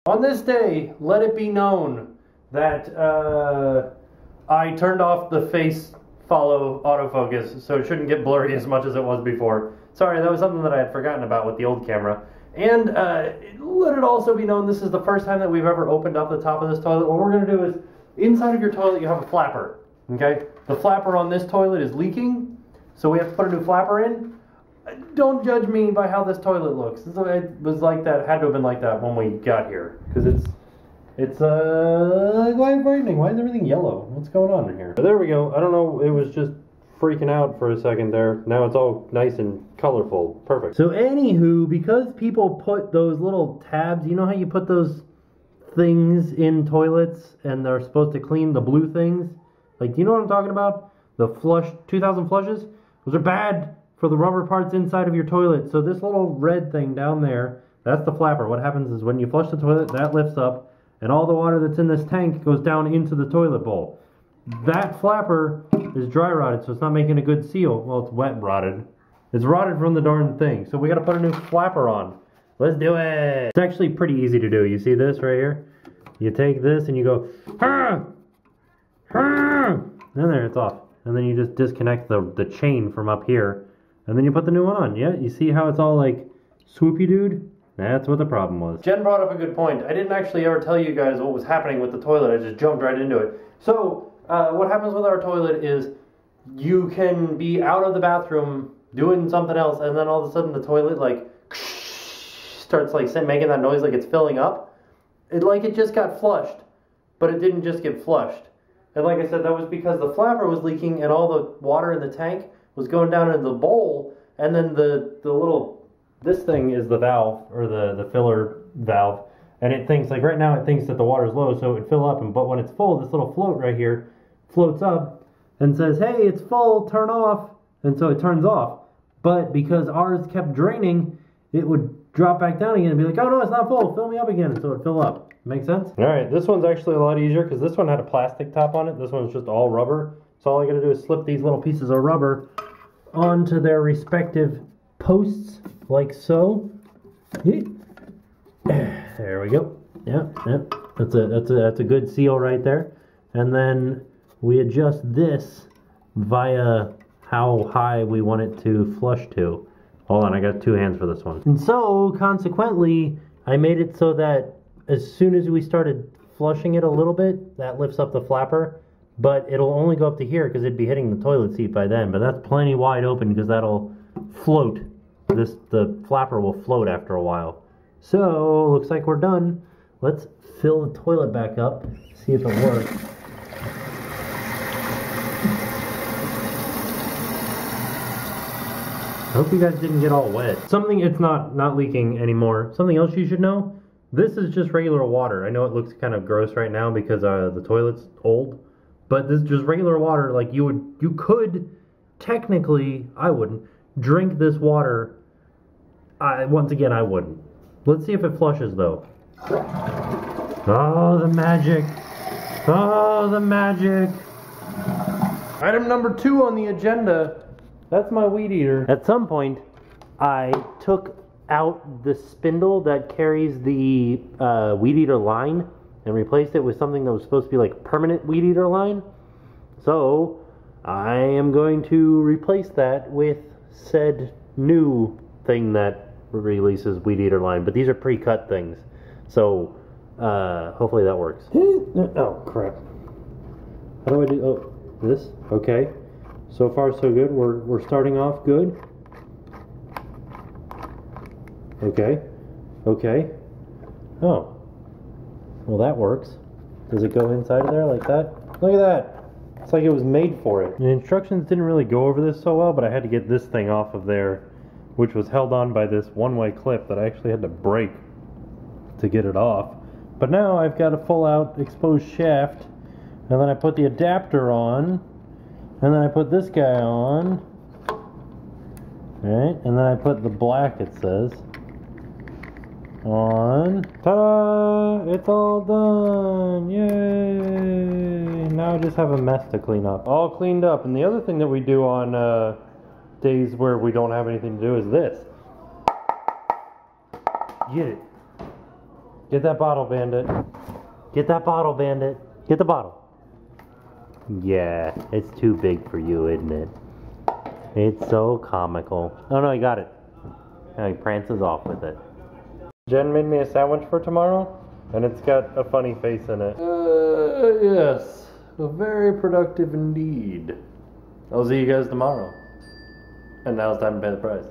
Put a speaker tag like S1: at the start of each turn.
S1: On this day, let it be known that I turned off the face follow autofocus, so it shouldn't get blurry as much as it was before. Sorry, that was something that I had forgotten about with the old camera. And let it also be known this is the first time that we've ever opened up the top of this toilet. What we're going to do is, inside of your toilet you have a flapper, okay? The flapper on this toilet is leaking, so we have to put a new flapper in. Don't judge me by how this toilet looks. It was like that, had to have been like that when we got here, because it's quite frightening. Why is everything yellow? What's going on in here? But there we go. I don't know, it was just freaking out for a second there. Now it's all nice and colorful. Perfect. So anywho, because people put those little tabs, you know how you put those things in toilets and they're supposed to clean the blue things? Like, do you know what I'm talking about? The flush, 2000 flushes? Those are bad for the rubber parts inside of your toilet. So this little red thing down there, that's the flapper. What happens is when you flush the toilet, that lifts up and all the water that's in this tank goes down into the toilet bowl. That flapper is dry rotted, so it's not making a good seal. Well, it's wet rotted. It's rotted from the darn thing. So we gotta put a new flapper on. Let's do it. It's actually pretty easy to do. You see this right here? You take this and you go, "Hah! Hah!" and there, it's off. And then you just disconnect the chain from up here, and then you put the new one on. Yeah, you see how it's all like swoopy dude? That's what the problem was. Jen brought up a good point. I didn't actually ever tell you guys what was happening with the toilet. I just jumped right into it. So, what happens with our toilet is you can be out of the bathroom doing something else, and then all of a sudden the toilet like starts like making that noise like it's filling up. It just got flushed, but it didn't just get flushed. And like I said, that was because the flapper was leaking and all the water in the tank was going down into the bowl, and then the little, this thing is the valve, or the filler valve, and it thinks, like right now it thinks that the water's low, so it would fill up, but when it's full, this little float right here floats up and says, hey, it's full, turn off, and so it turns off. But because ours kept draining, it would drop back down again and be like, oh no, it's not full, fill me up again, and so it'd fill up. Make sense? Alright, this one's actually a lot easier because this one had a plastic top on it. This one's just all rubber. So all I gotta do is slip these little pieces of rubber onto their respective posts, like so. There we go. Yep. That's a good seal right there. And then we adjust this via how high we want it to flush to. Hold on, I got two hands for this one. And so, consequently, I made it so that as soon as we started flushing it a little bit, that lifts up the flapper, but it'll only go up to here because it'd be hitting the toilet seat by then, but that's plenty wide open because that'll float. The flapper will float after a while. So, looks like we're done. Let's fill the toilet back up, see if it works. I hope you guys didn't get all wet. It's not leaking anymore. Something else you should know, this is just regular water. I know it looks kind of gross right now because the toilet's old, but this is just regular water. Like you could, technically, I wouldn't, drink this water. Once again, I wouldn't. Let's see if it flushes though. Oh, the magic. Oh, the magic. Item number 2 on the agenda. That's my weed eater. At some point, I took out the spindle that carries the weed eater line and replaced it with something that was supposed to be like permanent weed eater line. So, I am going to replace that with said new thing that releases weed eater line. But these are pre-cut things. So, hopefully that works. Oh, crap. How do I do? Oh, this? Okay. So far so good. We're starting off good. Okay. Oh. Well, that works. Does it go inside of there like that? Look at that. It's like it was made for it. The instructions didn't really go over this so well, but I had to get this thing off of there, which was held on by this one-way clip that I actually had to break to get it off. But now I've got a full-out exposed shaft, and then I put the adapter on. And then I put this guy on. Alright, and then I put the black, it says, on. Ta-da! It's all done! Yay! Now I just have a mess to clean up. All cleaned up. And the other thing that we do on days where we don't have anything to do is this. Get it. Get that bottle, Bandit. Get that bottle, Bandit. Get the bottle. Yeah, it's too big for you, isn't it? It's so comical. Oh no, he got it. Now he prances off with it. Jen made me a sandwich for tomorrow, and it's got a funny face in it. Yes. Very productive indeed. I'll see you guys tomorrow. And now it's time to pay the price.